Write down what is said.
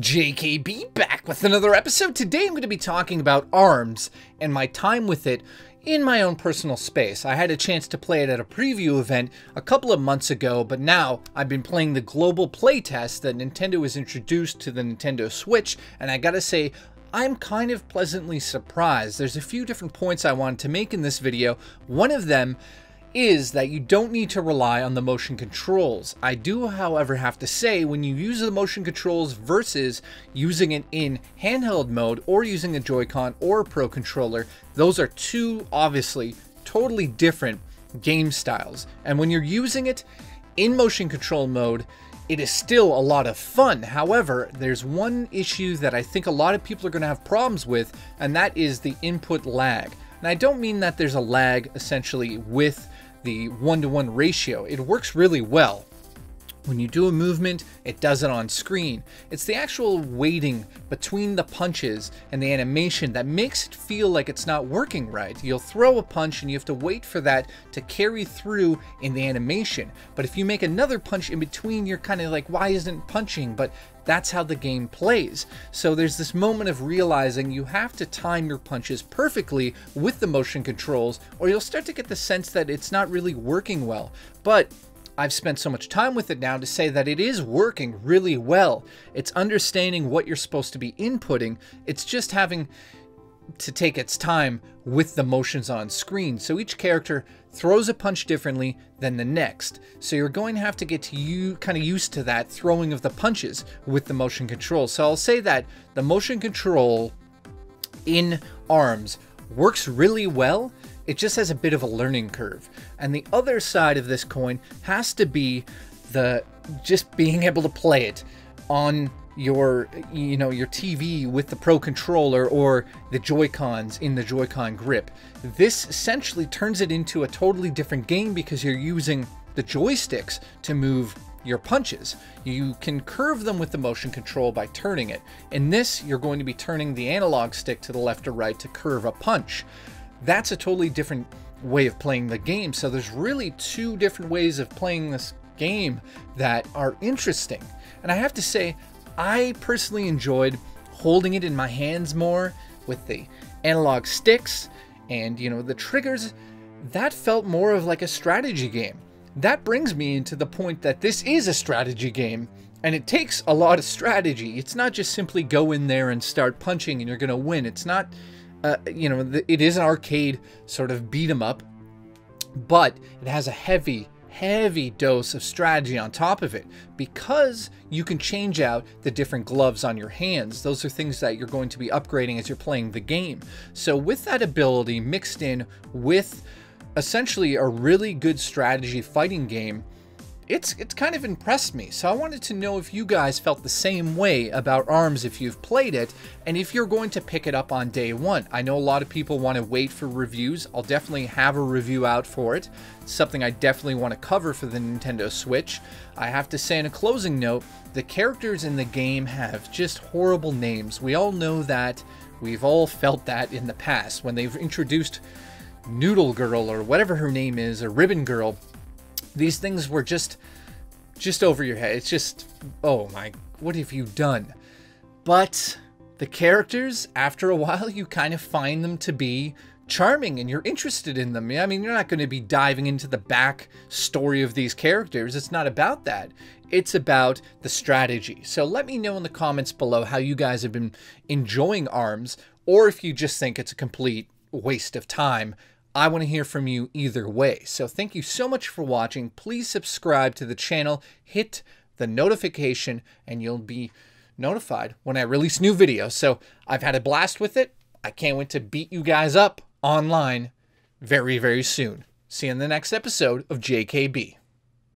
JKB back with another episode. Today I'm going to be talking about ARMS and my time with it in my own personal space. I had a chance to play it at a preview event a couple of months ago, but now I've been playing the global playtest that Nintendo has introduced to the Nintendo Switch, and I gotta say, I'm kind of pleasantly surprised. There's a few different points I wanted to make in this video. One of them is that you don't need to rely on the motion controls. I do, however, have to say, when you use the motion controls versus using it in handheld mode or using a Joy-Con or a Pro Controller, those are two, obviously, totally different game styles. And when you're using it in motion control mode, it is still a lot of fun. However, there's one issue that I think a lot of people are going to have problems with, and that is the input lag. And I don't mean that there's a lag essentially with the 1-to-1 ratio. It works really well. When you do a movement, it does it on screen. It's the actual waiting between the punches and the animation that makes it feel like it's not working right. You'll throw a punch and you have to wait for that to carry through in the animation. But if you make another punch in between, you're kind of like, why isn't it punching? But that's how the game plays. So there's this moment of realizing you have to time your punches perfectly with the motion controls, or you'll start to get the sense that it's not really working well. But I've spent so much time with it now to say that it is working really well. It's understanding what you're supposed to be inputting. It's just having to take its time with the motions on screen. So each character throws a punch differently than the next. So you're going to have to get kind of used to that throwing of the punches with the motion control. So I'll say that the motion control in ARMS works really well. It just has a bit of a learning curve. And the other side of this coin has to be just being able to play it on your TV with the Pro Controller or the Joy-Cons in the Joy-Con grip. This essentially turns it into a totally different game because you're using the joysticks to move your punches. You can curve them with the motion control by turning it. In this, you're going to be turning the analog stick to the left or right to curve a punch. That's a totally different way of playing the game. So there's really two different ways of playing this game that are interesting. And I have to say, I personally enjoyed holding it in my hands more with the analog sticks and, the triggers. That felt more of like a strategy game. That brings me into the point that this is a strategy game, and it takes a lot of strategy. It's not just simply go in there and start punching and you're going to win. It's not, it is an arcade sort of beat 'em up, but it has a heavy dose of strategy on top of it because you can change out the different gloves on your hands. Those are things that you're going to be upgrading as you're playing the game. So with that ability mixed in with essentially a really good strategy fighting game, it's kind of impressed me. So I wanted to know if you guys felt the same way about ARMS if you've played it, and if you're going to pick it up on day one. I know a lot of people want to wait for reviews. I'll definitely have a review out for it. It's something I definitely want to cover for the Nintendo Switch. I have to say in a closing note, the characters in the game have just horrible names. We all know that. We've all felt that in the past when they've introduced Noodle Girl or whatever her name is, or Ribbon Girl. These things were just over your head. It's just, oh my, what have you done? But the characters, after a while, you kind of find them to be charming and you're interested in them. I mean, you're not going to be diving into the back story of these characters. It's not about that. It's about the strategy. So let me know in the comments below how you guys have been enjoying ARMS, or if you just think it's a complete waste of time. I want to hear from you either way. So thank you so much for watching. Please subscribe to the channel, hit the notification, and you'll be notified when I release new videos. So I've had a blast with it. I can't wait to beat you guys up online very, very soon. See you in the next episode of JKB.